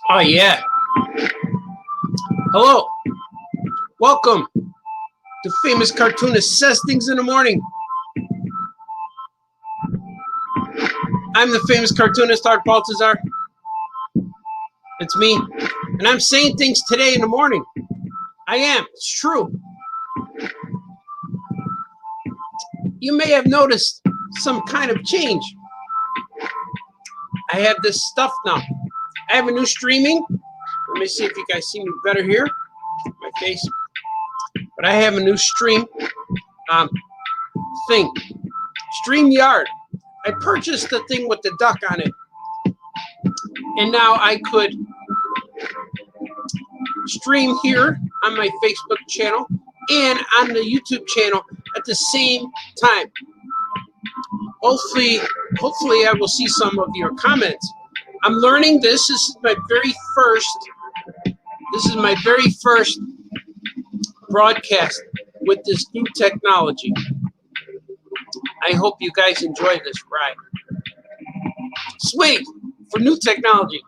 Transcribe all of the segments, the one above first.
Oh, yeah. Hello. Welcome to Famous Cartoonist Says Things in the Morning. I'm the famous cartoonist, Art Baltazar. It's me. And I'm saying things today in the morning. I am. It's true. You may have noticed some kind of change. I have this stuff now. I have a new streaming. Let me see if you guys see me better here. My face. But I have a new stream thing. StreamYard. I purchased the thing with the duck on it. And now I could stream here on my Facebook channel and on the YouTube channel at the same time. Hopefully I will see some of your comments. I'm learning this. This is my very first broadcast with this new technology. I hope you guys enjoy this ride. Sweet for new technology.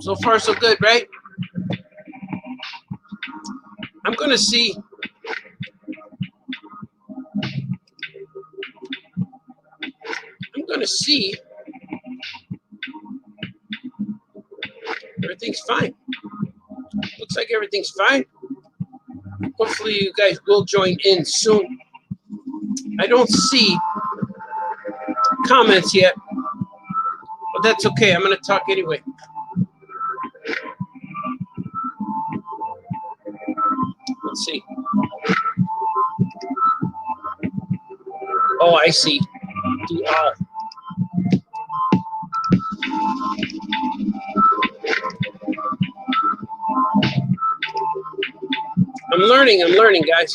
So far, so good, right? I'm going to see. Everything's fine. Looks like everything's fine. Hopefully you guys will join in soon. I don't see comments yet, but that's okay. I'm going to talk anyway. Let's see. Oh, I see. Do all. I'm learning, guys.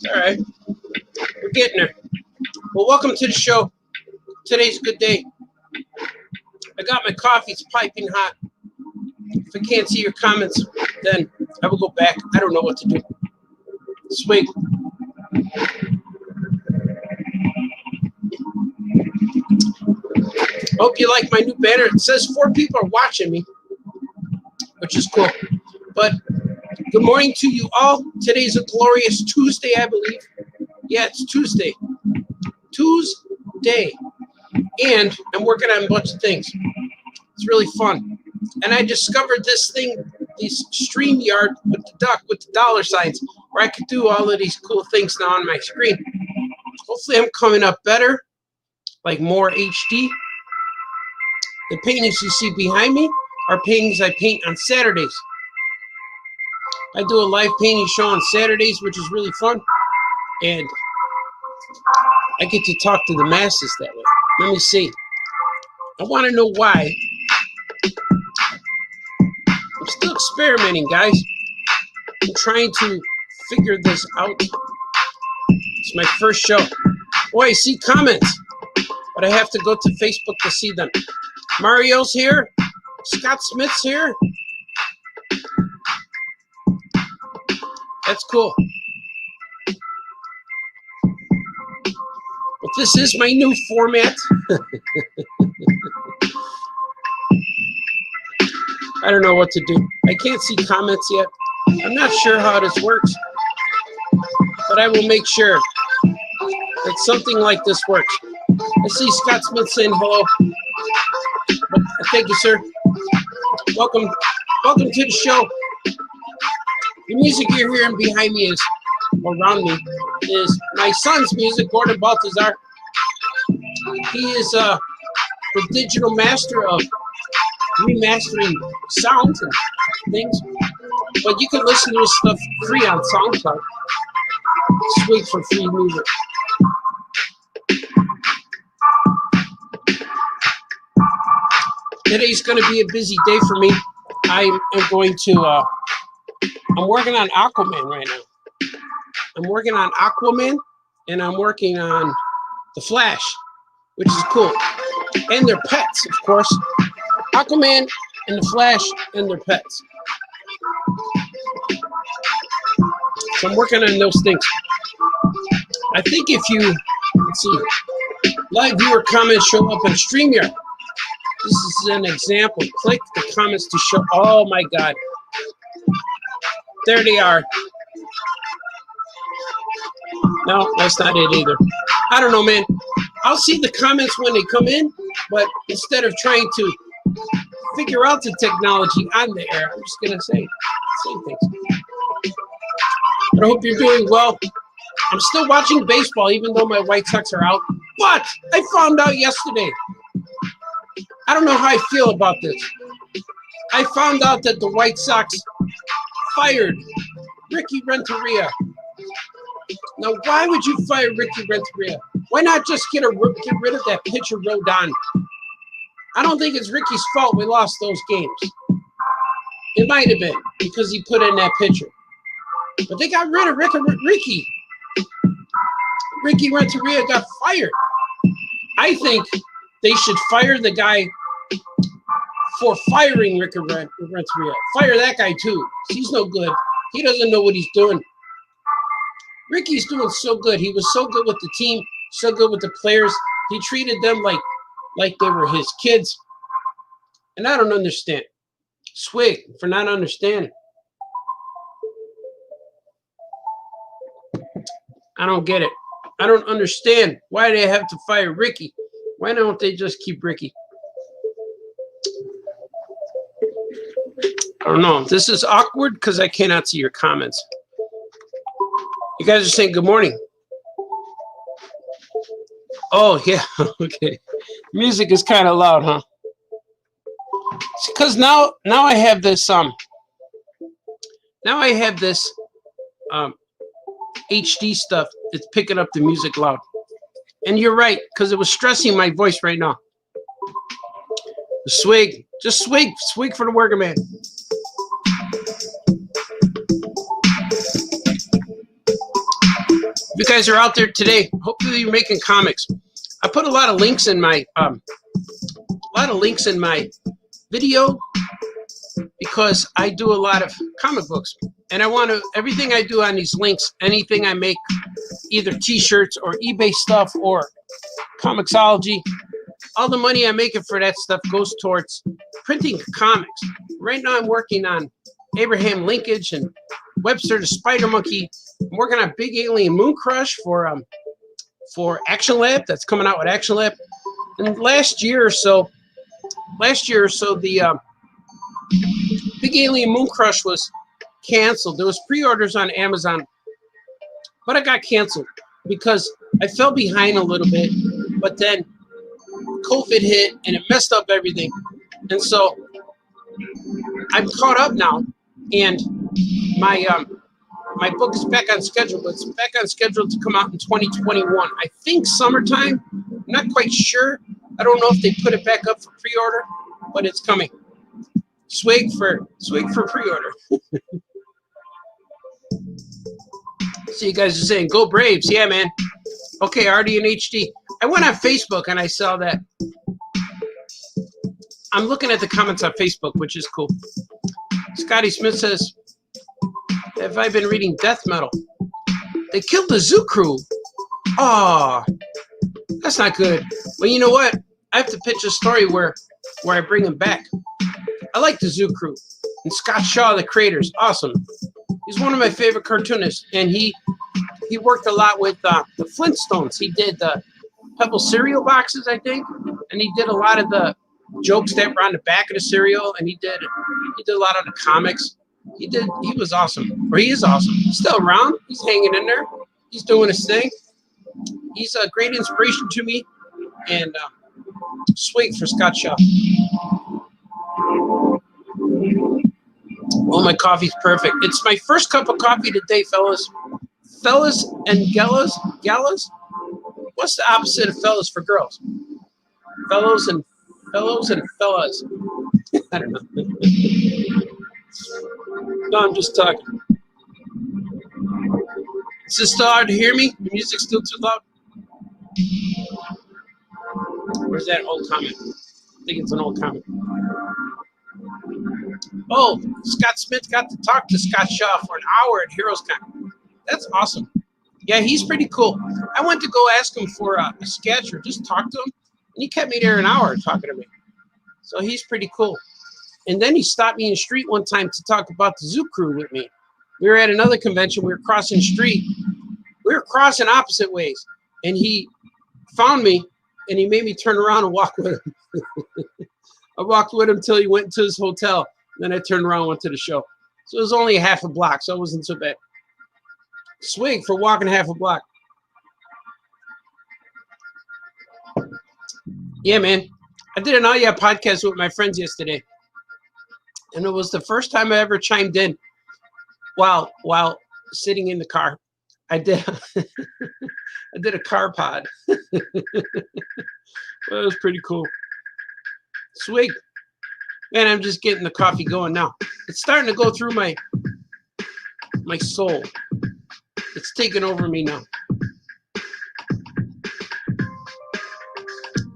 All right. We're getting there. Well, welcome to the show. Today's a good day. I got my coffee. It's piping hot. If I can't see your comments, then I will go back. I don't know what to do. Sweet. Hope you like my new banner. It says 4 people are watching me, which is cool. But good morning to you all. Today's a glorious Tuesday, I believe. Yeah, it's Tuesday. And I'm working on a bunch of things. It's really fun. And I discovered this thing, this StreamYard with the duck, with the dollar signs, where I could do all of these cool things now on my screen. Hopefully I'm coming up better, like more HD. The paintings you see behind me are paintings I paint on Saturdays. I do a live painting show on Saturdays, which is really fun. And I get to talk to the masses that way. Let me see. I want to know why. I'm still experimenting, guys. I'm trying to figure this out. It's my first show. Oh, I see comments, but I have to go to Facebook to see them. Mario's here. Scott Smith's here. That's cool. But this is my new format. I don't know what to do. I can't see comments yet. I'm not sure how this works, but I will make sure that something like this works. I see Scott Smith saying hello. Thank you, sir. Welcome to the show. The music you're hearing behind me is, or around me, is my son's music, Gordon Baltazar. He is the digital master of remastering sounds and things. But you can listen to his stuff free on SoundCloud. Sweet for free music. Today's going to be a busy day for me. I am going to, I'm working on Aquaman right now. I'm working on Aquaman, and I'm working on The Flash, which is cool. And their pets, of course. Aquaman and the Flash and their pets. So I'm working on those things. I think if you, let's see, live viewer comments show up on StreamYard. This is an example. Click the comments to show. Oh my God. There they are. No, that's not it either. I don't know, man. I'll see the comments when they come in, but instead of trying to figure out the technology on the air, I'm just going to say things. But I hope you're doing well. I'm still watching baseball, even though my White Sox are out. But I found out yesterday. I don't know how I feel about this. I found out that the White Sox fired Ricky Renteria. Now, why would you fire Ricky Renteria? Why not just get rid of that pitcher, Rodon? I don't think it's Ricky's fault we lost those games. It might have been because he put in that pitcher. But they got rid of Ricky. Ricky Renteria got fired. I think they should fire the guy for firing Ricky Renteria. Fire that guy too. He's no good. He doesn't know what he's doing. Ricky's doing so good. He was so good with the team, so good with the players. He treated them like they were his kids. And I don't understand. Swig for not understanding. I don't get it. I don't understand why they have to fire Ricky. Why don't they just keep Ricky? I don't know. This is awkward because I cannot see your comments. You guys are saying good morning. Oh, yeah. Okay. Music is kind of loud, huh? Because now I have this HD stuff. It's picking up the music loud. And you're right, because it was stressing my voice right now. Swig. Just swig. Swig for the worker man. If you guys are out there today, hopefully you're making comics. I put a lot of links in my video because I do a lot of comic books, and I want to everything I do on these links, anything I make, either T-shirts or eBay stuff or Comixology, all the money I make it for that stuff goes towards printing comics. Right now, I'm working on Abraham Lincoln and Webster the Spider Monkey. I'm working on Big Alien Moon Crush for Action Lab. That's coming out with Action Lab. And last year or so, the Big Alien Moon Crush was canceled. There was pre-orders on Amazon, but it got canceled because I fell behind a little bit. But then COVID hit and it messed up everything, and so I'm caught up now. And my book is back on schedule, but it's back on schedule to come out in 2021. I think summertime. I'm not quite sure. I don't know if they put it back up for pre-order, but it's coming. Swig for pre-order. So you guys are saying, go Braves. Yeah, man. Okay, already in HD. I went on Facebook and I saw that. I'm looking at the comments on Facebook, which is cool. Scotty Smith says, have I been reading death metal? They killed the zoo crew. Oh, that's not good. Well, you know what? I have to pitch a story where I bring them back. I like the zoo crew. And Scott Shaw, the creator's awesome. He's one of my favorite cartoonists. And he worked a lot with the Flintstones. He did the Pebble cereal boxes, I think. And he did a lot of the jokes that were on the back of the cereal. And he did a lot of the comics. He was awesome. Or he is awesome. He's still around. He's hanging in there. He's doing his thing. He's a great inspiration to me. And swig for Scott Shaw. Oh, my coffee's perfect. It's my first cup of coffee today, fellas. Fellas and gallas? What's the opposite of fellas for girls? Fellows and fellas. I don't know. No, I'm just talking. Is it still hard to hear me? The music's still too loud? Where's that old comment? I think it's an old comment. Oh, Scott Smith got to talk to Scott Shaw for an hour at HeroesCon. That's awesome. Yeah, he's pretty cool. I went to go ask him for a sketch or just talk to him, and he kept me there an hour talking to me. So he's pretty cool. And then he stopped me in the street one time to talk about the Zoo Crew with me. We were at another convention. We were crossing the street. We were crossing opposite ways. And he found me, and he made me turn around and walk with him. I walked with him until he went to his hotel. Then I turned around and went to the show. So it was only a half a block, so it wasn't so bad. Swig for walking half a block. Yeah, man. I did an audio podcast with my friends yesterday. And it was the first time I ever chimed in while sitting in the car. I did I did a car pod. Well, it was pretty cool. Swig. Man, I'm just getting the coffee going now. It's starting to go through my soul. It's taking over me now.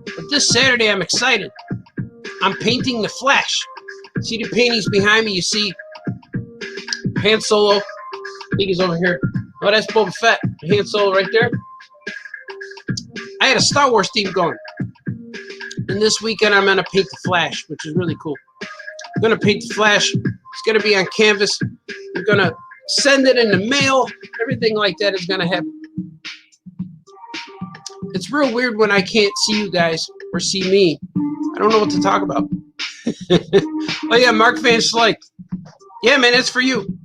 But this Saturday, I'm excited. I'm painting the Flash. See the paintings behind me? You see Han Solo. I think he's over here. Oh, that's Boba Fett. Han Solo right there. I had a Star Wars theme going. And this weekend, I'm going to paint the Flash, which is really cool. I'm going to paint the Flash. It's going to be on canvas. I'm going to send it in the mail. Everything like that is going to happen. It's real weird when I can't see you guys or see me. I don't know what to talk about. Oh, yeah, Mark Van Slyke. Yeah, man, it's for you.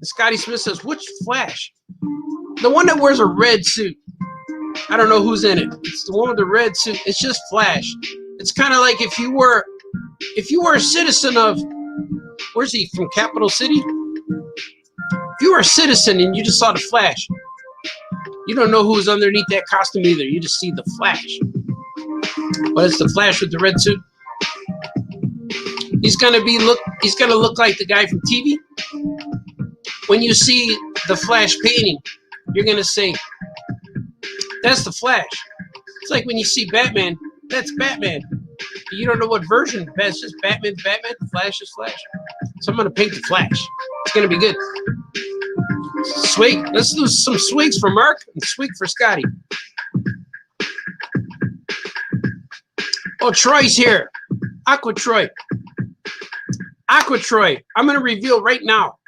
Scotty Smith says, which Flash? The one that wears a red suit. I don't know who's in it. It's the one with the red suit. It's just Flash. It's kind of like if you were a citizen of, where's he, from Capital City? If you were a citizen and you just saw the Flash, you don't know who's underneath that costume either. You just see the Flash. But it's the Flash with the red suit. He's gonna look like the guy from TV. When you see the Flash painting, you're gonna say, that's the Flash. It's like when you see Batman, that's Batman. You don't know what version. It's just Batman, Flash is Flash. So I'm gonna paint the Flash. It's gonna be good. Swig. Let's do some swigs for Mark and swig for Scotty. Oh, Troy's here. Aqua Troy. Aqua Troy. I'm gonna reveal right now.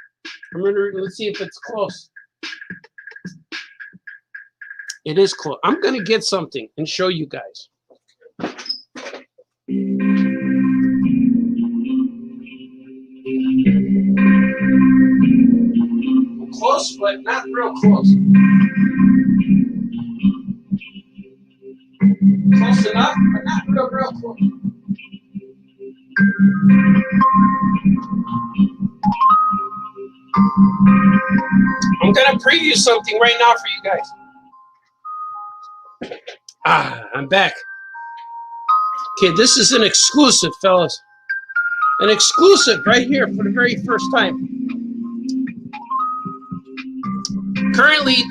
Let's see if it's close. It is close. I'm gonna get something and show you guys. Close, but not real close. Close enough, but not real close. I'm gonna preview something right now for you guys. I'm back. Okay, this is an exclusive, fellas. An exclusive right here for the very first time. Currently,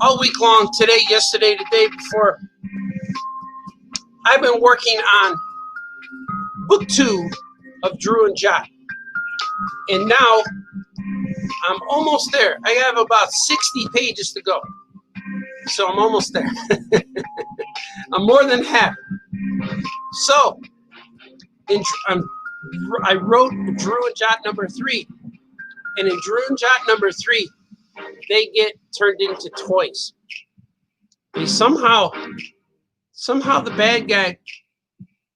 all week long, today, yesterday, the day before, I've been working on book 2 of Drew and Jot. And now, I'm almost there. I have about 60 pages to go. So I'm almost there. I'm more than half. So, I wrote Drew and Jot number 3. And in Drew and Jot number 3, they get turned into toys. And somehow the bad guy,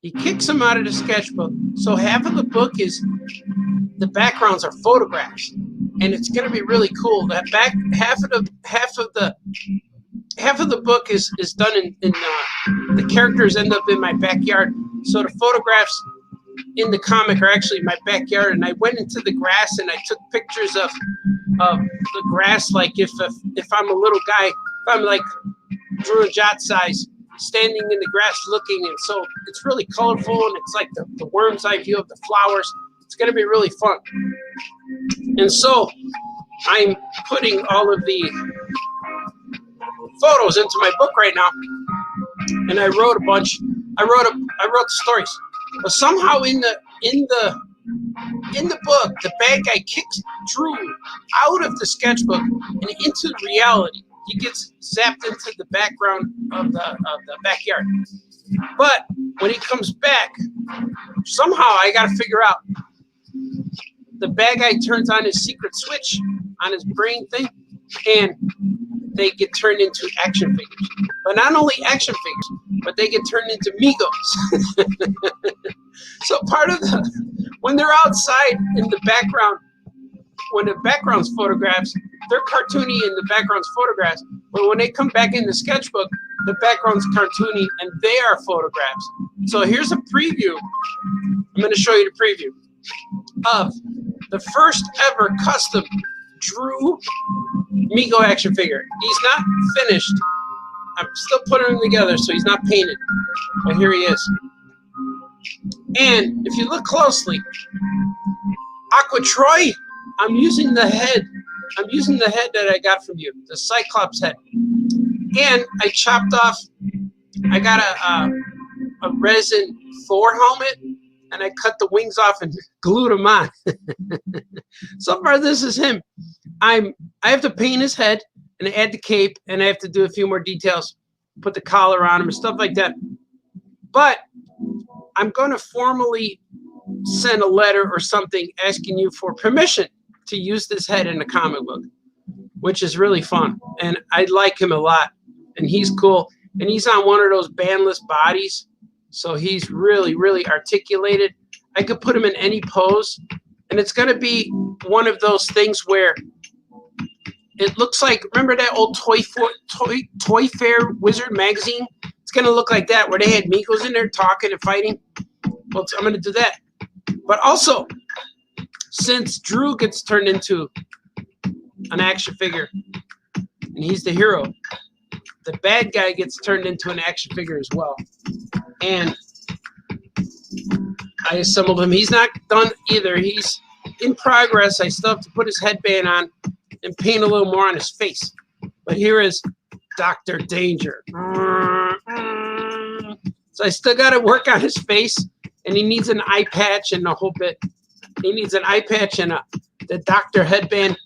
he kicks them out of the sketchbook. So half of the book is, the backgrounds are photographs. And it's going to be really cool. That half of the book is done in the characters end up in my backyard. So the photographs in the comic are actually in my backyard. And I went into the grass and I took pictures of the grass, like if I'm a little guy, if I'm like Drew and Jot size, standing in the grass looking, and so it's really colorful and it's like the worm's eye view of the flowers. It's going to be really fun. And so I'm putting all of the photos into my book right now, and I wrote a bunch. I wrote the stories, but somehow in the in the book, the bad guy kicks Drew out of the sketchbook and into reality. He gets zapped into the background of the backyard. But when he comes back, somehow I got to figure out, the bad guy turns on his secret switch on his brain thing, and they get turned into action figures. But not only action figures, but they get turned into Migos. So part of when they're outside in the background, when the background's photographs, they're cartoony in the background's photographs. But when they come back in the sketchbook, the background's cartoony and they are photographs. So here's a preview. I'm going to show you the preview of the first ever custom Drew Migo action figure. He's not finished. I'm still putting him together, so he's not painted. But here he is. And if you look closely, Aqua Troy, I'm using the head. I'm using the head that I got from you, the Cyclops head. And I chopped off, I got a resin Thor helmet, and I cut the wings off and glued them on. So far, this is him. I have to paint his head and add the cape, and I have to do a few more details, put the collar on him and stuff like that. But I'm going to formally send a letter or something asking you for permission to use this head in a comic book, which is really fun. And I like him a lot, and he's cool. And he's on one of those bandless bodies, so he's really, really articulated. I could put him in any pose, and it's going to be one of those things where it looks like, remember that old Toy Fair Wizard magazine? It's going to look like that, where they had Migos in there talking and fighting. Well, I'm going to do that. But also, since Drew gets turned into an action figure, and he's the hero, the bad guy gets turned into an action figure as well. And I assembled him. He's not done either. He's in progress. I still have to put his headband on and paint a little more on his face. But here is Dr. Danger. So I still got to work on his face, and he needs an eye patch and a whole bit. He needs an eye patch and the doctor headband.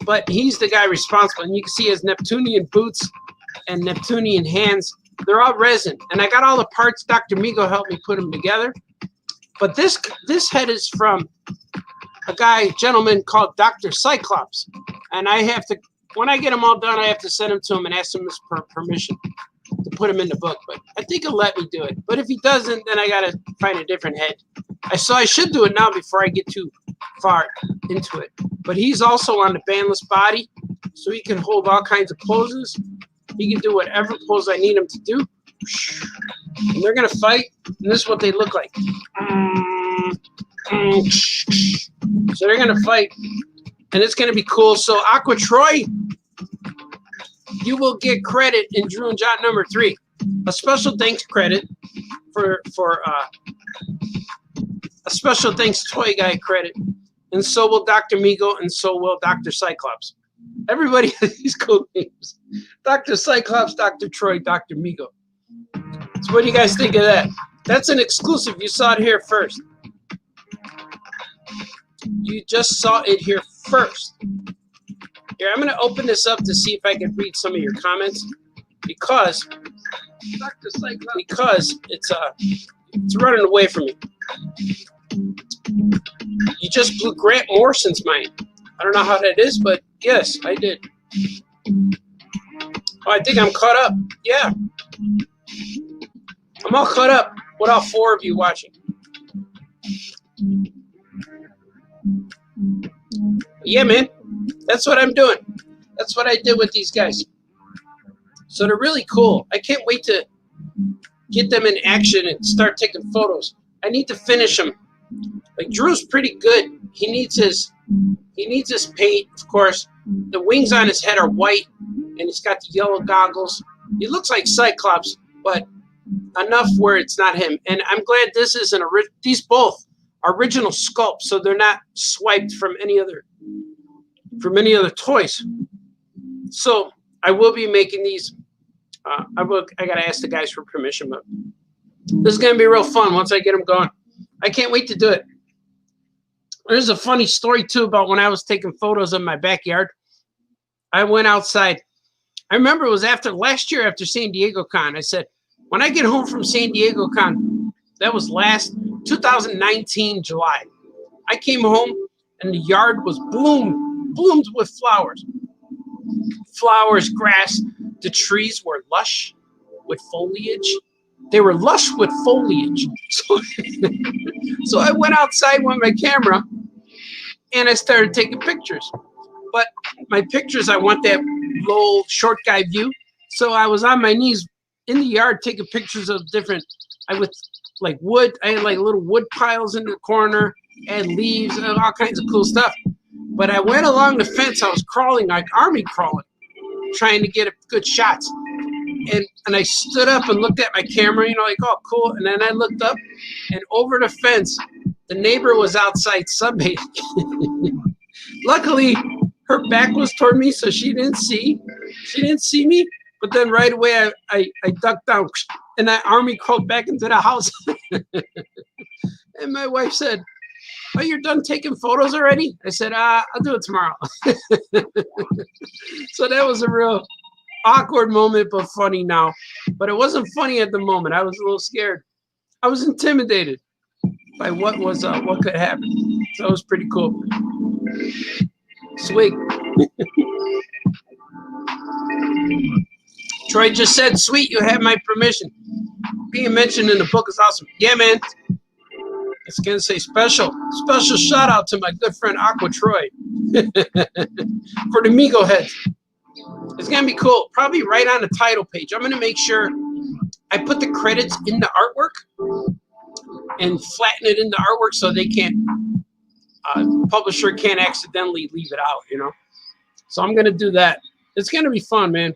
But he's the guy responsible. And you can see his Neptunian boots and Neptunian hands. They're all resin. And I got all the parts. Dr. Migo helped me put them together. But this head is from a gentleman called Dr. Cyclops. And I have to, when I get them all done, I have to send them to him and ask him his permission to put him in the book. But I think he'll let me do it. But if he doesn't, then I got to find a different head. So I should do it now before I get too far into it. But he's also on the bandless body, so he can hold all kinds of poses. He can do whatever pose I need him to do. And they're going to fight, and this is what they look like. So they're going to fight, and it's going to be cool. So Aqua Troy, you will get credit in Drew and John number 3. A special thanks credit for a special thanks Toy Guy credit. And so will Dr. Migo, and so will Dr. Cyclops. Everybody has these cool names. Dr. Cyclops, Dr. Troy, Dr. Migo. So what do you guys think of that? That's an exclusive. You saw it here first. You just saw it here first. Here, I'm going to open this up to see if I can read some of your comments, because it's running away from me. You just blew Grant Morrison's mind. I don't know how that is, but yes, I did. Oh, I think I'm caught up. Yeah. I'm all caught up with all 4 of you watching. Yeah, man. That's what I'm doing. That's what I did with these guys. So they're really cool. I can't wait to get them in action and start taking photos. I need to finish them. Like, Drew's pretty good. He needs his paint, of course. The wings on his head are white, and he's got the yellow goggles. He looks like Cyclops, but enough where it's not him. And I'm glad this is these both are original sculpts, so they're not swiped from any other toys. So I will be making these. I gotta ask the guys for permission, but this is gonna be real fun once I get them going. I can't wait to do it. There's a funny story too about when I was taking photos of my backyard. I went outside. I remember it was after last year after San Diego Con. I said, when I get home from San Diego Con, that was last 2019 July. I came home and the yard was bloomed with flowers. Flowers, grass. The trees were lush with foliage. They were lush with foliage. So I went outside with my camera and I started taking pictures. But my pictures, I want that low short guy view. So I was on my knees in the yard taking pictures of different, like wood. I had like little wood piles in the corner and leaves and all kinds of cool stuff. But I went along the fence. I was crawling, like army crawling, trying to get good shots. And I stood up and looked at my camera, like, oh, cool. And then I looked up, and over the fence, the neighbor was outside sunbathing. Luckily, her back was toward me, so she didn't see me. But then right away, I ducked down, and I army crawled back into the house. And my wife said, oh, you're done taking photos already? I said, I'll do it tomorrow. So that was a real awkward moment, but funny now. But it wasn't funny at the moment. I was a little scared. I was intimidated by what could happen. So it was pretty cool. Sweet. Troy just said, sweet, you have my permission. Being mentioned in the book is awesome. Yeah, man. It's going to say special shout out to my good friend Aqua Troy for the Migo heads. It's going to be cool. Probably right on the title page. I'm going to make sure I put the credits in the artwork and flatten it in the artwork so they can't, publisher can't accidentally leave it out, So I'm going to do that. It's going to be fun, man.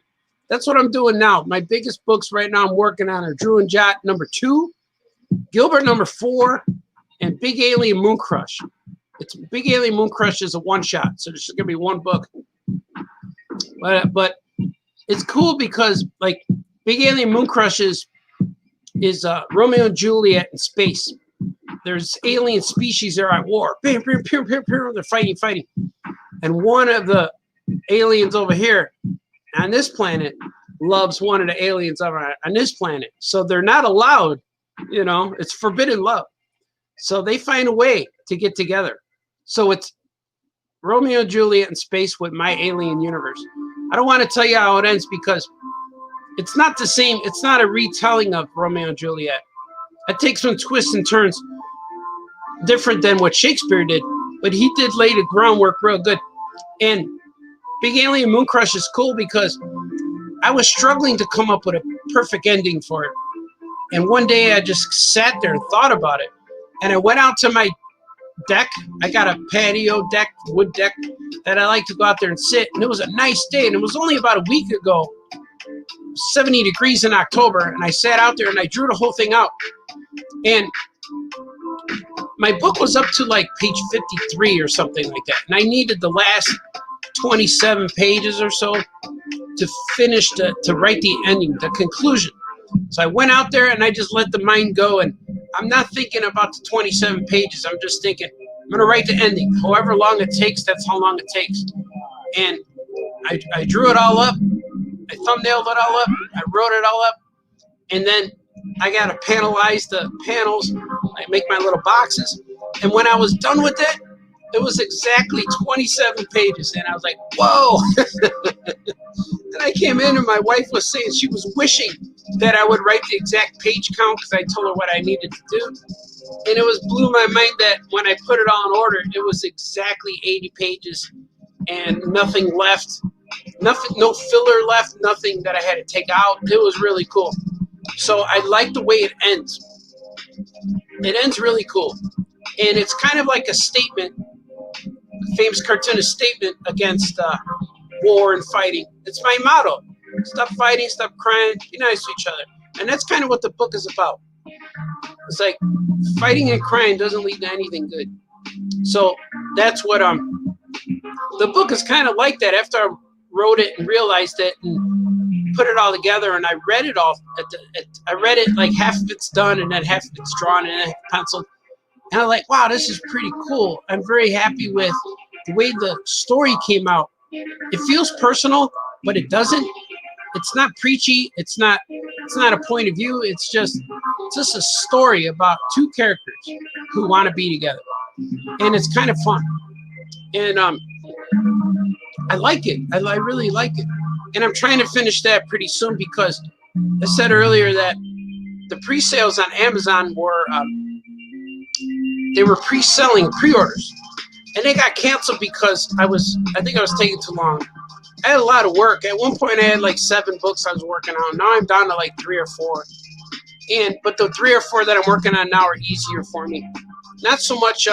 That's what I'm doing now. My biggest books right now I'm working on are Drew and Jot #2, Gilbert #4, and Big Alien Moon Crush. It's Big Alien Moon Crush is a one-shot, so there's going to be one book. But it's cool because like Big Alien Moon Crush is Romeo and Juliet in space. There's alien species that are at war. They're fighting. And one of the aliens over here on this planet loves one of the aliens over on this planet. So they're not allowed, it's forbidden love. So they find a way to get together. So it's Romeo and Juliet in space with my alien universe. I don't want to tell you how it ends because it's not the same. It's not a retelling of Romeo and Juliet. It takes some twists and turns different than what Shakespeare did, but he did lay the groundwork real good. And Big Alien Moon Crush is cool because I was struggling to come up with a perfect ending for it. And one day I just sat there and thought about it. And I went out to my deck. I got a patio deck, wood deck, that I like to go out there and sit. And it was a nice day. And it was only about a week ago, 70 degrees in October. And I sat out there and I drew the whole thing out. And my book was up to like page 53 or something like that. And I needed the last 27 pages or so to finish, to write the ending, the conclusion. So I went out there and I just let the mind go. And I'm not thinking about the 27 pages. I'm just thinking, I'm going to write the ending. However long it takes, that's how long it takes. And I drew it all up. I thumbnailed it all up. I wrote it all up. And then I got to panelize the panels. I make my little boxes. And when I was done with it, it was exactly 27 pages. And I was like, whoa. And I came in and my wife was saying she was wishing that I would write the exact page count because I told her what I needed to do. And it blew my mind that when I put it all in order, it was exactly 80 pages and nothing left. Nothing, no filler left, nothing that I had to take out. It was really cool. So I like the way it ends. It ends really cool. And it's kind of like a statement, a famous cartoonist statement against war and fighting. It's my motto. Stop fighting, stop crying, be nice to each other. And that's kind of what the book is about. It's like fighting and crying doesn't lead to anything good. So that's what the book is kind of like that. After I wrote it and realized it and put it all together and I read it all, I read it like half of it's done and then half of it's drawn and then penciled. And I'm like, wow, this is pretty cool. I'm very happy with the way the story came out. It feels personal, but it doesn't. It's not preachy. It's not a point of view. It's just a story about two characters who want to be together. And it's kind of fun. And I like it. I really like it. And I'm trying to finish that pretty soon because I said earlier that the pre-sales on Amazon were they were pre-selling pre-orders, and they got canceled because I think I was taking too long. I had a lot of work. At one point, I had like 7 books I was working on. Now I'm down to like 3 or 4. But the 3 or 4 that I'm working on now are easier for me. Not so much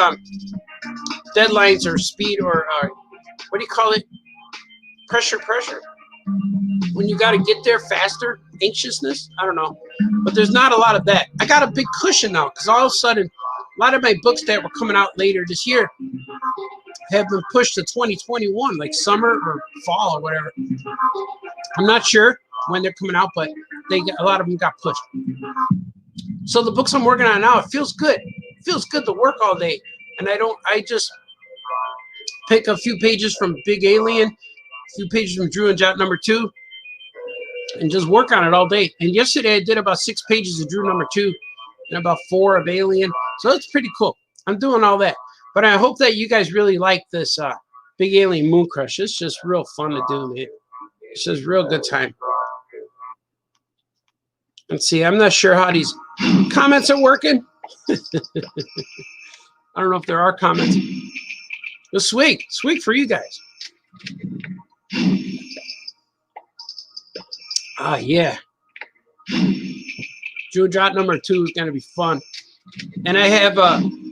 deadlines or speed or what do you call it? Pressure. When you got to get there faster, anxiousness. I don't know, but there's not a lot of that. I got a big cushion now because all of a sudden, a lot of my books that were coming out later this year have been pushed to 2021, like summer or fall or whatever. I'm not sure when they're coming out, but a lot of them got pushed. So the books I'm working on now, it feels good. It feels good to work all day, and I just pick a few pages from Big Alien, a few pages from Drew and Jot number 2, and just work on it all day. And yesterday I did about 6 pages of Drew number 2 and about 4 of Alien. So it's pretty cool. I'm doing all that. But I hope that you guys really like this Big Alien Moon Crush. It's just real fun to do, man. It's just real good time. Let's see. I'm not sure how these comments are working. I don't know if there are comments. It's sweet. Sweet for you guys. Yeah. Drew and Jot number 2 is going to be fun. And I have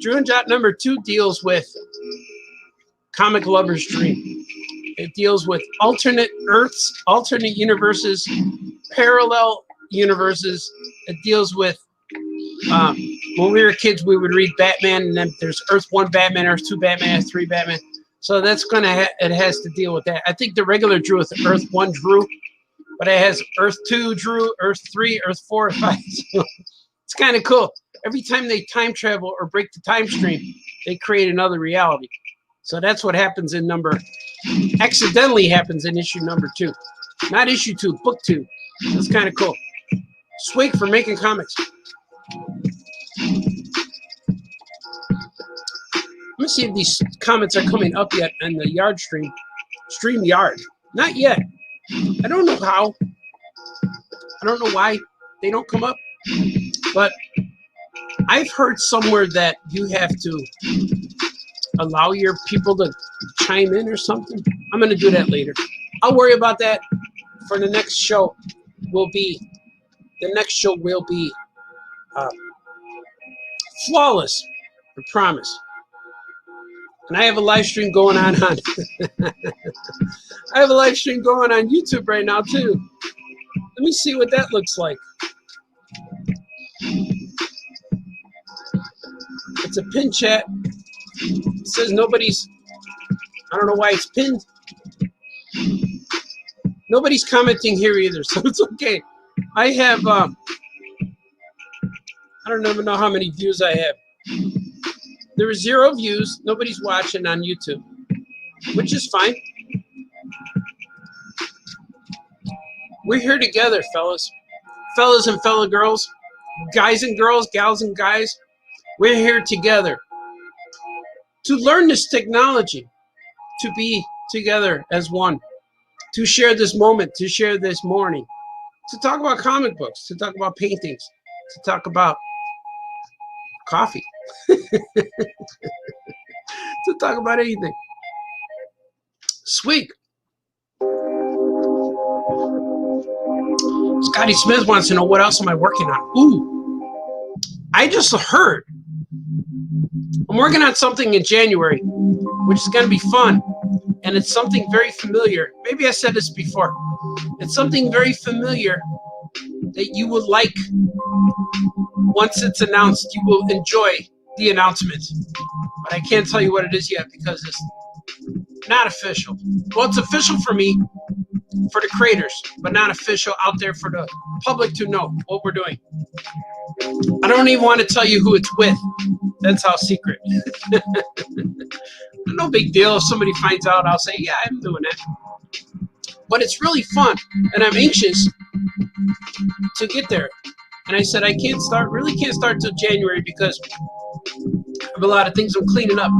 Drew and Jot number 2 deals with Comic Lover's Dream. It deals with alternate Earths, alternate universes, parallel universes. It deals with when we were kids, we would read Batman, and then there's Earth 1 Batman, Earth 2 Batman, Earth 3 Batman. So that's going to it has to deal with that. I think the regular Drew is Earth 1 Drew, but it has Earth 2 Drew, Earth 3, Earth 4, 5. So it's kind of cool. Every time they time travel or break the time stream, they create another reality. So that's what happens accidentally happens in issue number 2. Not issue 2, book 2. That's kind of cool. Swig for making comics. Let me see if these comments are coming up yet on the Yard stream. Stream Yard. Not yet. I don't know how. I don't know why they don't come up. But I've heard somewhere that you have to allow your people to chime in or something. I'm going to do that later. I'll worry about that for the next show. The next show will be flawless. I promise. And I have a live stream going on I have a live stream going on YouTube right now too. Let me see what that looks like. It's a pin chat. It says nobody's, I don't know why it's pinned. Nobody's commenting here either, so it's okay. I have, I don't even know how many views I have. There are 0 views. Nobody's watching on YouTube, which is fine. We're here together, fellas. Fellas and fellow girls, guys and girls, gals and guys. We're here together to learn this technology, to be together as one, to share this moment, to share this morning, to talk about comic books, to talk about paintings, to talk about coffee, to talk about anything. Sweet. Scotty Smith wants to know, what else am I working on? Ooh, I just heard I'm working on something in January, which is going to be fun, and it's something very familiar. Maybe I said this before. It's something very familiar that you will like. Once it's announced, you will enjoy the announcement. But I can't tell you what it is yet because it's not official. Well, it's official for me, for the creators, but not official out there for the public to know what we're doing. I don't even want to tell you who it's with That's how secret. No big deal. If somebody finds out, I'll say, yeah, I'm doing that. But it's really fun, and I'm anxious to get there. And I said I really can't start till January because I have a lot of things I'm cleaning up.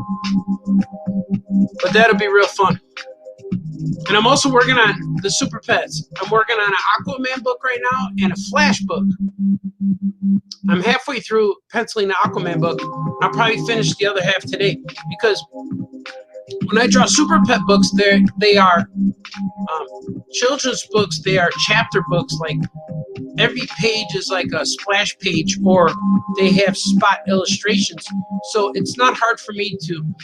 But that'll be real fun. And I'm also working on the Super Pets. I'm working on an Aquaman book right now and a Flash book. I'm halfway through penciling the Aquaman book. I'll probably finish the other half today because when I draw Super Pet books, they are children's books. They are chapter books. Like every page is like a splash page, or they have spot illustrations. So it's not hard for me to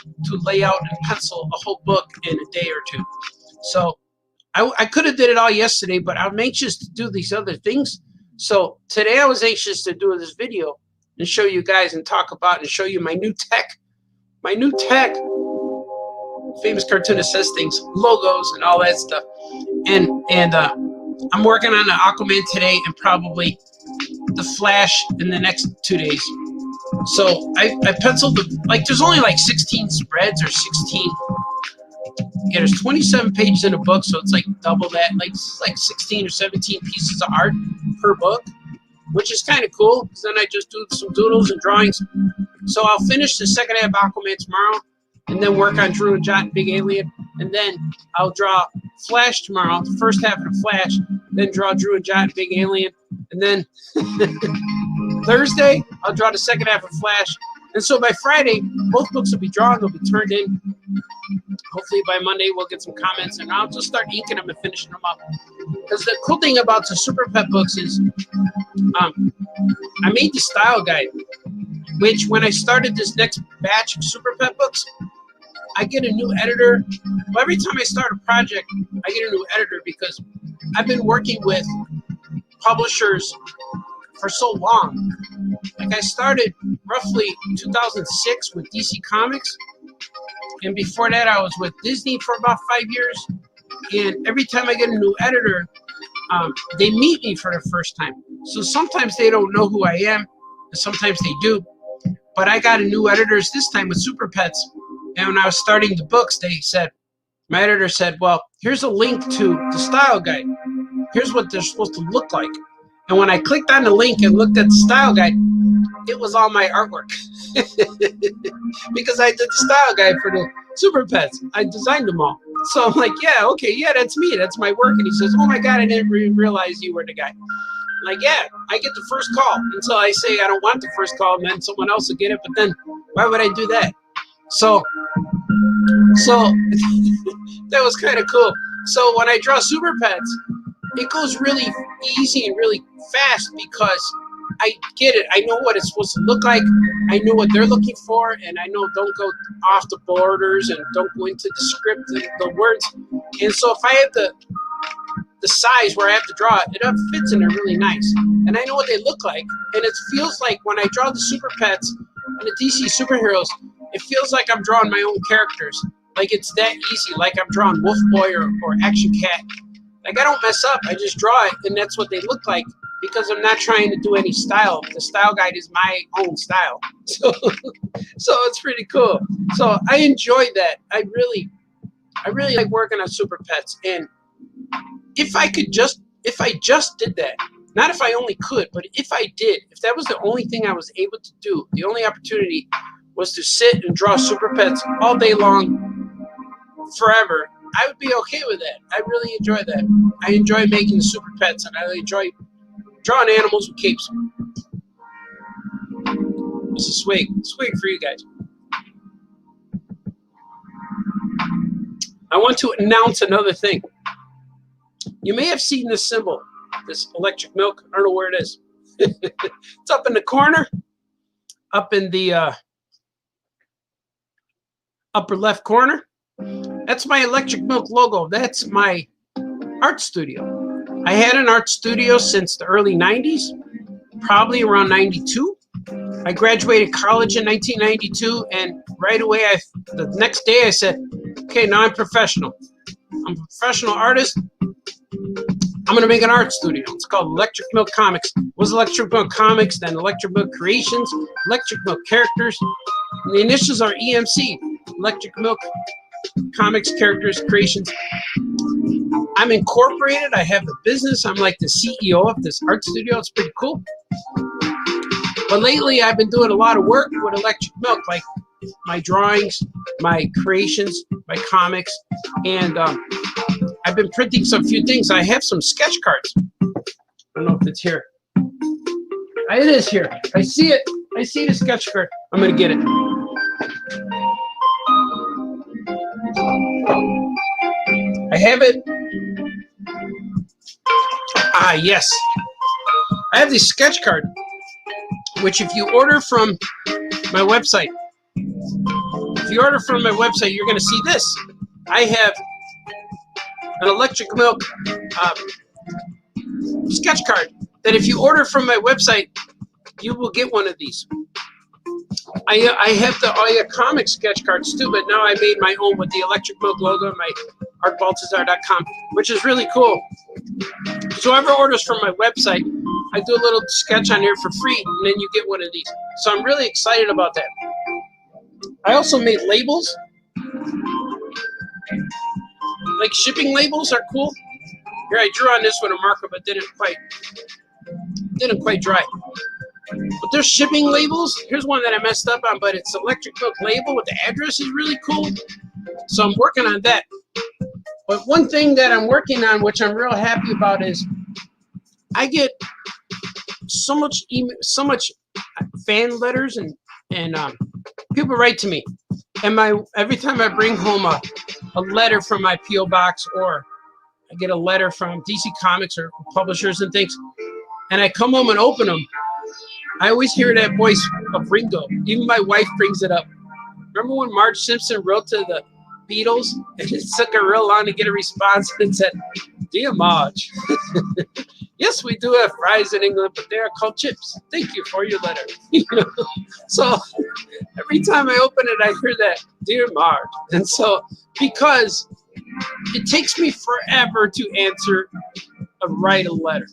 lay out and pencil a whole book in a day or two. So I could have did it all yesterday, but I'm anxious to do these other things. So today I was anxious to do this video and show you guys and talk about and show you my new tech. My new tech. Famous Cartoonist says things, logos and all that stuff. And I'm working on the Aquaman today and probably the Flash in the next 2 days. So I penciled there's only like 16 spreads or 16. Yeah, there's 27 pages in a book, so it's like double that. Like 16 or 17 pieces of art per book, which is kind of cool. Because then I just do some doodles and drawings. So I'll finish the second half of Aquaman tomorrow, and then work on Drew and Jot Big Alien, and then I'll draw Flash tomorrow, the first half of the Flash, then draw Drew and Jot Big Alien, and then Thursday I'll draw the second half of Flash. And so by Friday, both books will be drawn, they'll be turned in. Hopefully by Monday we'll get some comments, and I'll just start inking them and finishing them up. Because the cool thing about the Super Pet books is I made the style guide, which when I started this next batch of Super Pet books, I get a new editor. Well, every time I start a project, I get a new editor because I've been working with publishers for so long. Like I started roughly 2006 with DC Comics, and before that I was with Disney for about 5 years. And every time I get a new editor, they meet me for the first time. So sometimes they don't know who I am, and sometimes they do. But I got a new editors this time with Super Pets. And when I was starting the books, my editor said, well, here's a link to the style guide. Here's what they're supposed to look like. And when I clicked on the link and looked at the style guide, it was all my artwork. Because I did the style guide for the Super Pets. I designed them all. So I'm like, yeah, okay, yeah, that's me. That's my work. And he says, oh my God, I didn't realize you were the guy. I'm like, yeah, I get the first call until I say I don't want the first call, and then someone else will get it. But then why would I do that? So that was kind of cool. So when I draw Super Pets, it goes really easy and really fast because I get it. I know what it's supposed to look like. I know what they're looking for, and I know don't go off the borders and don't go into the script and the words. And so if I have the size where I have to draw it, it fits in there really nice. And I know what they look like, and it feels like when I draw the Super Pets and the DC superheroes, it feels like I'm drawing my own characters. Like it's that easy, like I'm drawing Wolf Boy or Action Cat. Like I don't mess up, I just draw it, and that's what they look like because I'm not trying to do any style. The style guide is my own style. So it's pretty cool. So I enjoy that. I really like working on Super Pets. And if I just did that, not if I only could, but if I did, if that was the only thing I was able to do, the only opportunity was to sit and draw Super Pets all day long, forever, I would be okay with that. I really enjoy that. I enjoy making the Super Pets, and I enjoy drawing animals with capes. This is swig for you guys. I want to announce another thing. You may have seen this symbol, this electric milk. I don't know where it is. It's up in the corner, up in the upper left corner. That's my electric milk logo. That's my art studio. I had an art studio since the early 90s, probably around 92. I graduated college in 1992, and right away, the next day I said, okay, now I'm professional. I'm a professional artist. I'm I'm gonna make an art studio. It's called Electric Milk Comics. It was Electric Milk Comics, then Electric Milk Creations, Electric Milk Characters. And the initials are EMC, Electric Milk Comics, Characters, Creations. I'm incorporated. I have a business. I'm like the CEO of this art studio. It's pretty cool. But lately, I've been doing a lot of work with Electric Milk, like my drawings, my creations, my comics, and I've been printing some few things. I have some sketch cards. I don't know if it's here. It is here. I see it. I see the sketch card. I'm going to get it. I have it. Ah, yes. I have this sketch card, which if you order from my website, you're going to see this. I have an Electric Milk sketch card that if you order from my website, you will get one of these. I have the Aya comic sketch cards too, but now I made my own with the Electric Milk logo and my artbaltazar.com, which is really cool. So whoever orders from my website, I do a little sketch on here for free, and then you get one of these. So I'm really excited about that. I also made labels. Like shipping labels are cool. Here I drew on this with a marker, but didn't quite dry. But there's shipping labels. Here's one that I messed up on, but it's Electric Milk label with the address is really cool. So I'm working on that. But one thing that I'm working on, which I'm real happy about, is I get so much fan letters and people write to me, and every time I bring home a letter from my P.O. box, or I get a letter from DC Comics or publishers and things, and I come home and open them, I always hear that voice of Ringo. Even my wife brings it up. Remember when Marge Simpson wrote to the Beatles, and it took her real long to get a response, and said, "Dear Marge, yes, we do have fries in England, but they are called chips. Thank you for your letter." So every time I open it, I hear that, "Dear Marge." And so, because it takes me forever to write a letter.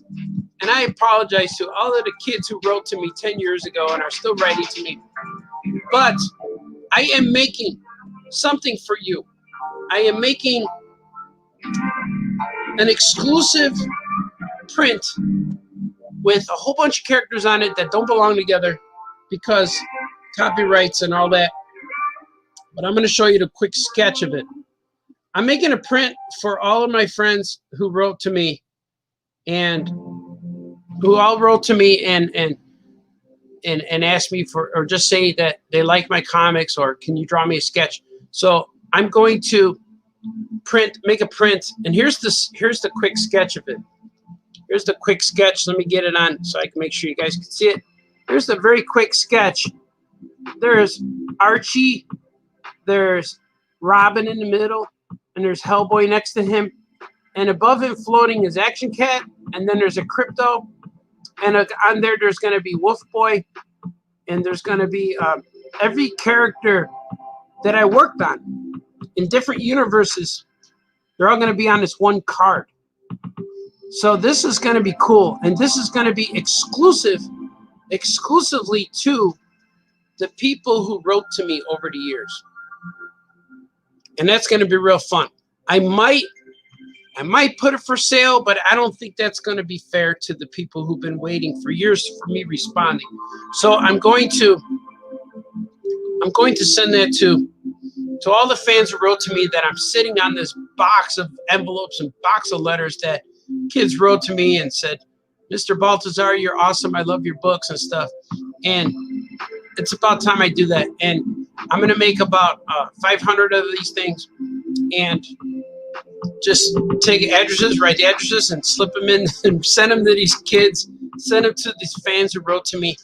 And I apologize to all of the kids who wrote to me 10 years ago and are still writing to me. But I am making something for you. I am making an exclusive print with a whole bunch of characters on it that don't belong together because copyrights and all that. But I'm going to show you the quick sketch of it. I'm making a print for all of my friends who wrote to me and who all wrote to me and asked me for, or just say that they like my comics, or can you draw me a sketch? So I'm going to make a print, and here's the quick sketch of it. Here's the quick sketch. Let me get it on so I can make sure you guys can see it. Here's the very quick sketch. There's Archie, there's Robin in the middle, and there's Hellboy next to him, and above him floating is Action Cat, and then there's a Crypto, and on there's going to be Wolf Boy, and there's going to be every character that I worked on in different universes. They're all going to be on this one card. So this is going to be cool, and this is going to be exclusively to the people who wrote to me over the years. And that's going to be real fun. I might put it for sale, but I don't think that's going to be fair to the people who've been waiting for years for me responding. So I'm going to send that to all the fans who wrote to me, that I'm sitting on this box of envelopes and box of letters that kids wrote to me and said, "Mr. Baltazar, you're awesome. I love your books and stuff." And it's about time I do that. And I'm going to make about 500 of these things, and just take addresses, write the addresses, and slip them in and send them to these kids, send them to these fans who wrote to me.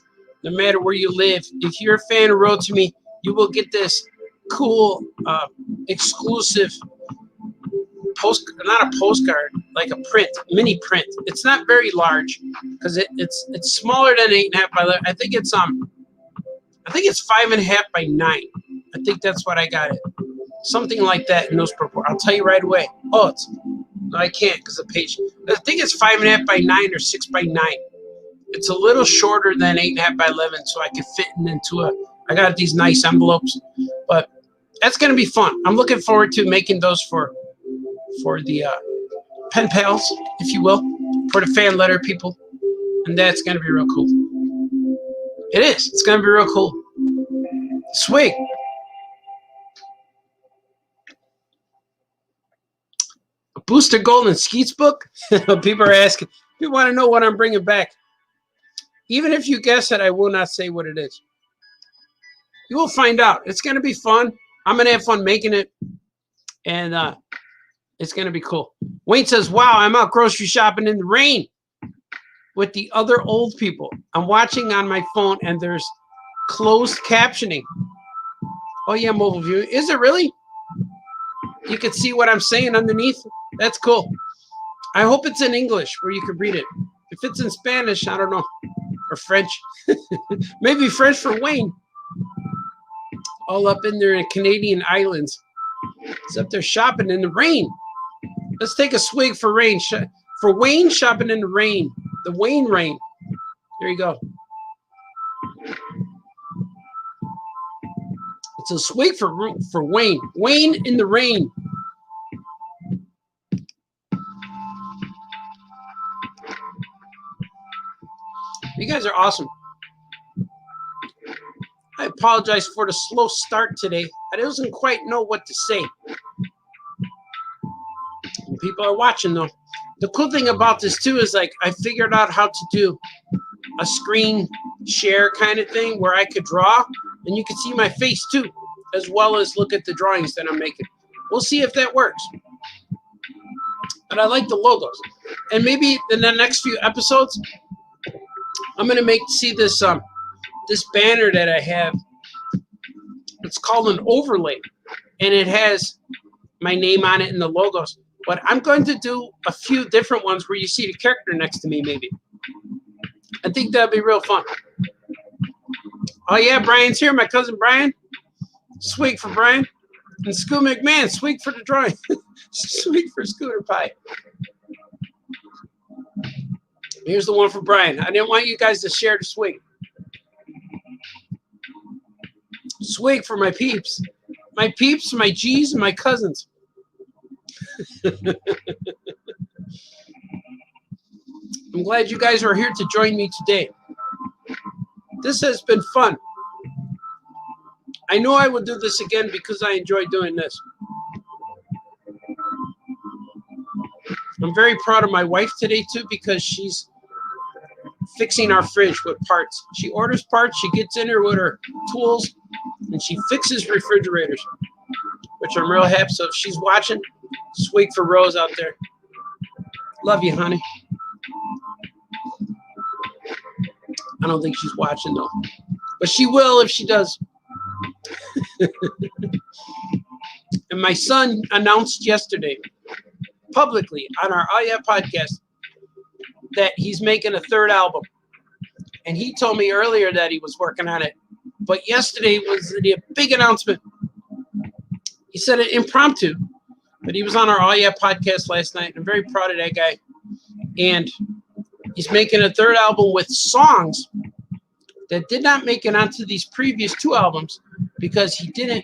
No matter where you live, if you're a fan who wrote to me, you will get this cool, exclusive not a postcard, like a print, mini print. It's not very large because it's smaller than 8.5 by 11. I think it's 5.5 by 9. I think that's what I got it. Something like that in those proportions. I'll tell you right away. Oh, No, I can't because the page. I think it's 5.5 by 9 or 6 by 9. It's a little shorter than 8.5 by 11, so I can fit it into a. I got these nice envelopes, but that's gonna be fun. I'm looking forward to making those for the pen pals, if you will, for the fan letter people, and that's gonna be real cool. It is. It's gonna be real cool. Sweet. A Booster Gold and Skeets book? People are asking. People want to know what I'm bringing back. Even if you guess it, I will not say what it is. You will find out. It's going to be fun. I'm going to have fun making it. And it's going to be cool. Wayne says, wow, I'm out grocery shopping in the rain with the other old people. I'm watching on my phone and there's closed captioning. Oh, yeah, mobile view. Is it really? You can see what I'm saying underneath. That's cool. I hope it's in English where you can read it. If it's in Spanish, I don't know. Or French. Maybe French for Wayne. All up in there in Canadian islands. He's up there shopping in the rain. Let's take a swig for rain. For Wayne shopping in the rain. The Wayne rain. There you go. It's a swig for Wayne. Wayne in the rain. You guys are awesome. I apologize for the slow start today. I didn't quite know what to say. People are watching though. The cool thing about this too is like I figured out how to do a screen share kind of thing where I could draw and you can see my face too, as well as look at the drawings that I'm making. We'll see if that works. But I like the logos. And maybe in the next few episodes, I'm gonna see this this banner that I have. It's called an overlay, and it has my name on it and the logos. But I'm going to do a few different ones where you see the character next to me, maybe. I think that'd be real fun. Oh yeah, Brian's here, my cousin Brian. Swig for Brian. And Scoo McMahon, swig for the drawing. Swig for Scooter Pie. Here's the one for Brian. I didn't want you guys to share the swig. Swig for my peeps. My peeps, my G's, and my cousins. I'm glad you guys are here to join me today. This has been fun. I know I will do this again because I enjoy doing this. I'm very proud of my wife today too because she's fixing our fridge with parts. She orders parts, she gets in there with her tools, and she fixes refrigerators, which I'm real happy. So if she's watching, swig for Rose out there. Love you, honey. I don't think she's watching though, but she will if she does. And my son announced yesterday publicly on our Oh Yeah podcast that he's making a third album. And he told me earlier that he was working on it. But yesterday was the big announcement. He said it impromptu, but he was on our Oh Yeah podcast last night. I'm very proud of that guy. And he's making a third album with songs that did not make it onto these previous two albums because he didn't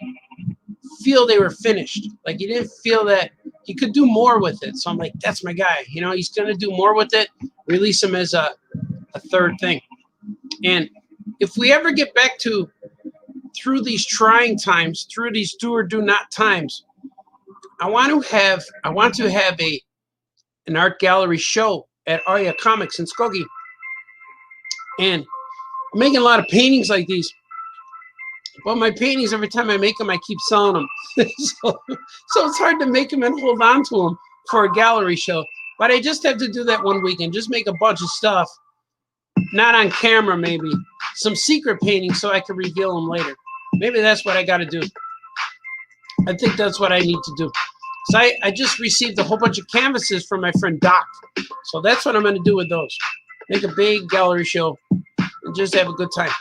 feel they were finished. Like he didn't feel that he could do more with it. So I'm like, that's my guy. You know, he's going to do more with it, release him as a third thing. And if we ever get back to through these trying times, through these do or do not times, I want to have an art gallery show at Arya Comics in Skokie. And I'm making a lot of paintings like these. But my paintings, every time I make them, I keep selling them. so it's hard to make them and hold on to them for a gallery show. But I just have to do that one weekend. Just make a bunch of stuff. Not on camera, maybe. Some secret paintings so I can reveal them later. Maybe that's what I got to do. I think that's what I need to do. So I just received a whole bunch of canvases from my friend Doc. So that's what I'm going to do with those. Make a big gallery show and just have a good time.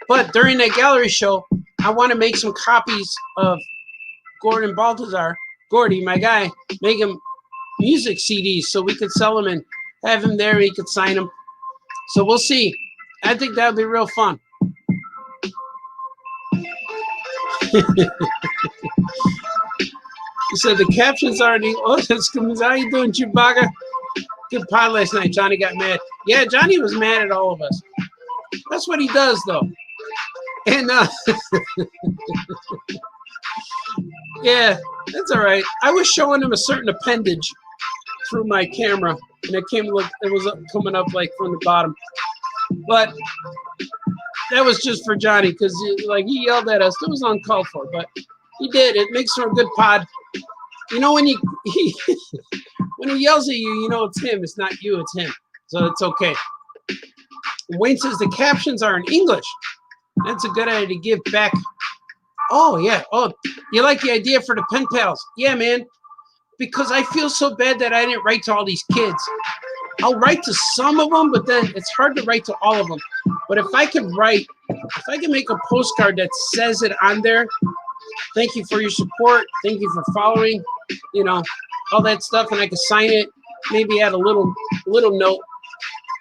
But during that gallery show, I want to make some copies of Gordon Baltazar, Gordy, my guy, make him music CDs so we could sell them and have him there. He could sign them. So we'll see. I think that would be real fun. He said the captions already. Oh, that's good. How you doing, Chewbacca? Good pod last night. Johnny got mad. Yeah, Johnny was mad at all of us. That's what he does, though. And yeah, that's all right. I was showing him a certain appendage through my camera, and it was coming up like from the bottom. But that was just for Johnny because like he yelled at us. It was uncalled for, but he did. It makes for a good pod. You know when when he yells at you, you know it's him. It's not you. It's him. So it's okay. Wayne says the captions are in English. That's a good idea to give back. Oh yeah. Oh, you like the idea for the pen pals? Yeah, man. Because I feel so bad that I didn't write to all these kids. I'll write to some of them, but then it's hard to write to all of them. But if I can make a postcard that says it on there, thank you for your support, thank you for following, you know, all that stuff, and I can sign it, maybe add a little note,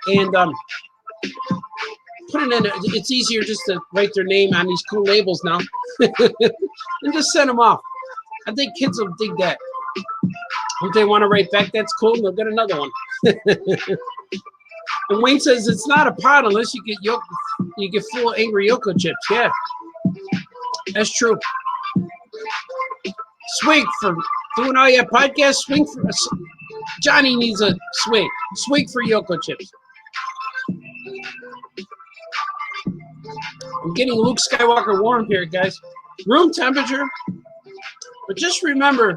and put it in. It's easier just to write their name on these cool labels now, and just send them off. I think kids will dig that. If they want to write back, that's cool. They'll get another one. And Wayne says it's not a pod unless you get full angry Yoko chips. Yeah, that's true. Swig for doing all your podcasts. Swing for Johnny needs a swig. Swig for Yoko chips. I'm getting Luke Skywalker warm here, guys. Room temperature. But just remember,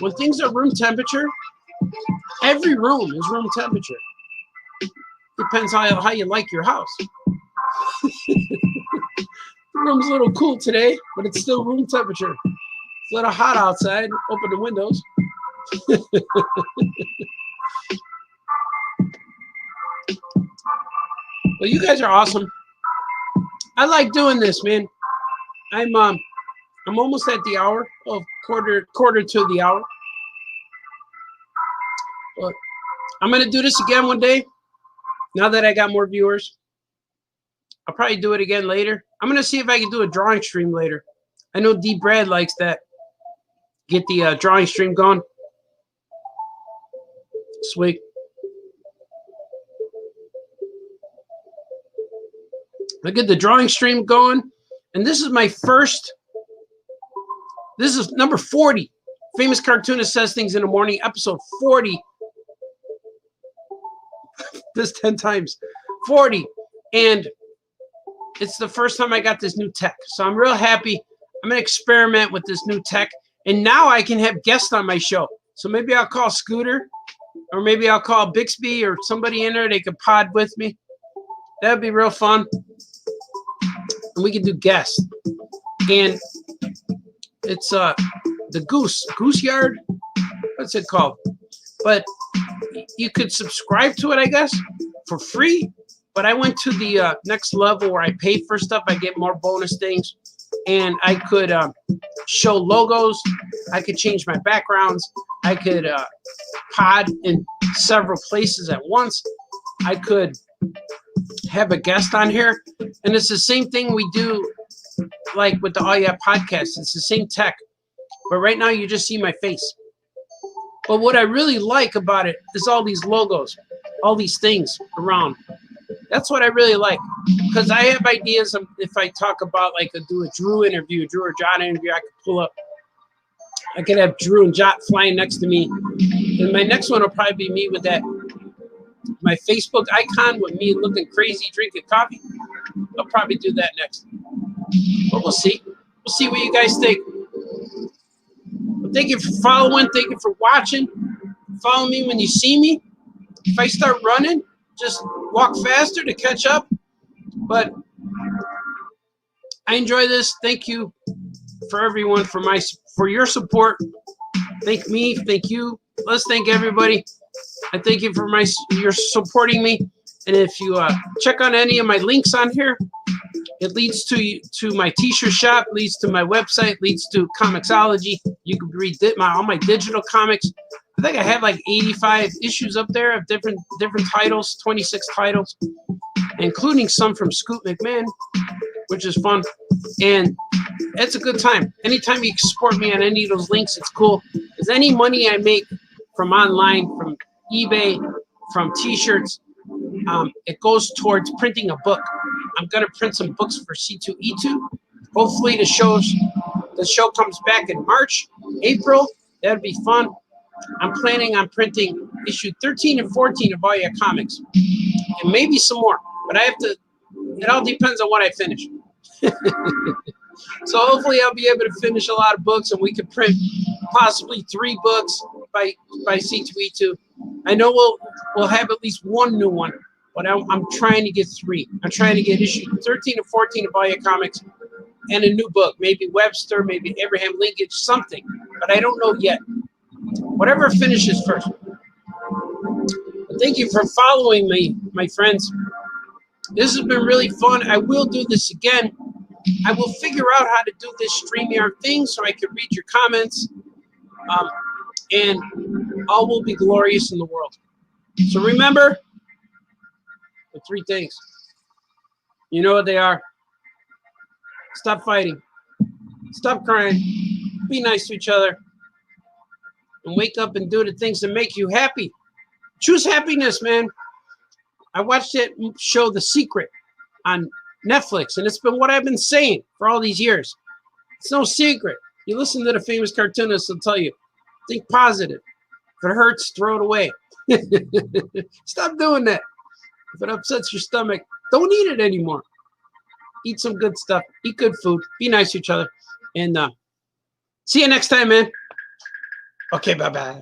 when things are room temperature, every room is room temperature. Depends how you like your house. The room's a little cool today, but it's still room temperature. It's a little hot outside. Open the windows. Well, you guys are awesome. I like doing this, man. I'm almost at the hour of quarter to the hour. But I'm gonna do this again one day. Now that I got more viewers, I'll probably do it again later. I'm gonna see if I can do a drawing stream later. I know D. Brad likes that. Get the drawing stream going. Sweet. I get the drawing stream going, and this is my first. This is number 40. Famous Cartoonist Says Things in the Morning, episode 40. This 10 times. 40. And it's the first time I got this new tech. So I'm real happy. I'm going to experiment with this new tech. And now I can have guests on my show. So maybe I'll call Scooter. Or maybe I'll call Bixby or somebody in there. They could pod with me. That would be real fun. And we can do guests. And it's the Goose Yard. What's it called? But you could subscribe to it, I guess, for free. But I went to the next level where I pay for stuff. I get more bonus things. And I could show logos. I could change my backgrounds. I could pod in several places at once. I could have a guest on here. And it's the same thing we do like with the All Yeah podcast. It's the same tech. But right now you just see my face. But what I really like about it is all these logos, all these things around. That's what I really like. Because I have ideas of if I talk about like do a Drew interview, Drew or John interview, I could pull up. I could have Drew and Jot flying next to me. And my next one will probably be me with that. My Facebook icon with me looking crazy, drinking coffee. I'll probably do that next. But we'll see. We'll see what you guys think. But thank you for following. Thank you for watching. Follow me when you see me. If I start running, just walk faster to catch up. But I enjoy this. Thank you for everyone for your support. Thank me. Thank you. Let's thank everybody. I thank you for your supporting me. And if you check on any of my links on here, it leads to my t-shirt shop, leads to my website, leads to Comixology. You can read all my digital comics. I think I have like 85 issues up there of different titles, 26 titles, including some from Scoot McMahon, which is fun. And it's a good time. Anytime you support me on any of those links, it's cool. Because any money I make from online, from eBay, from T-shirts, it goes towards printing a book. I'm gonna print some books for C2E2. Hopefully the show comes back in March, April. That'd be fun. I'm planning on printing issue 13 and 14 of all your comics, and maybe some more. But I have to. It all depends on what I finish. So hopefully I'll be able to finish a lot of books, and we can print possibly 3 books by C2E2. I know we'll have at least one new one, but I'm trying to get 3. I'm trying to get issue 13 and 14 of all your comics, and a new book, maybe Webster, maybe Abraham Lincoln, something. But I don't know yet. Whatever finishes first. But thank you for following me, my friends. This has been really fun. I will do this again. I will figure out how to do this StreamYard thing so I can read your comments. And all will be glorious in the world. So remember the 3 things. You know what they are. Stop fighting. Stop crying. Be nice to each other. And wake up and do the things that make you happy. Choose happiness, man. I watched that show, The Secret, on Netflix, and it's been what I've been saying for all these years. It's no secret. You listen to the famous cartoonists, they'll tell you, think positive. If it hurts, throw it away. Stop doing that. If it upsets your stomach, don't eat it anymore. Eat some good stuff. Eat good food. Be nice to each other. And see you next time, man. Okay, bye-bye.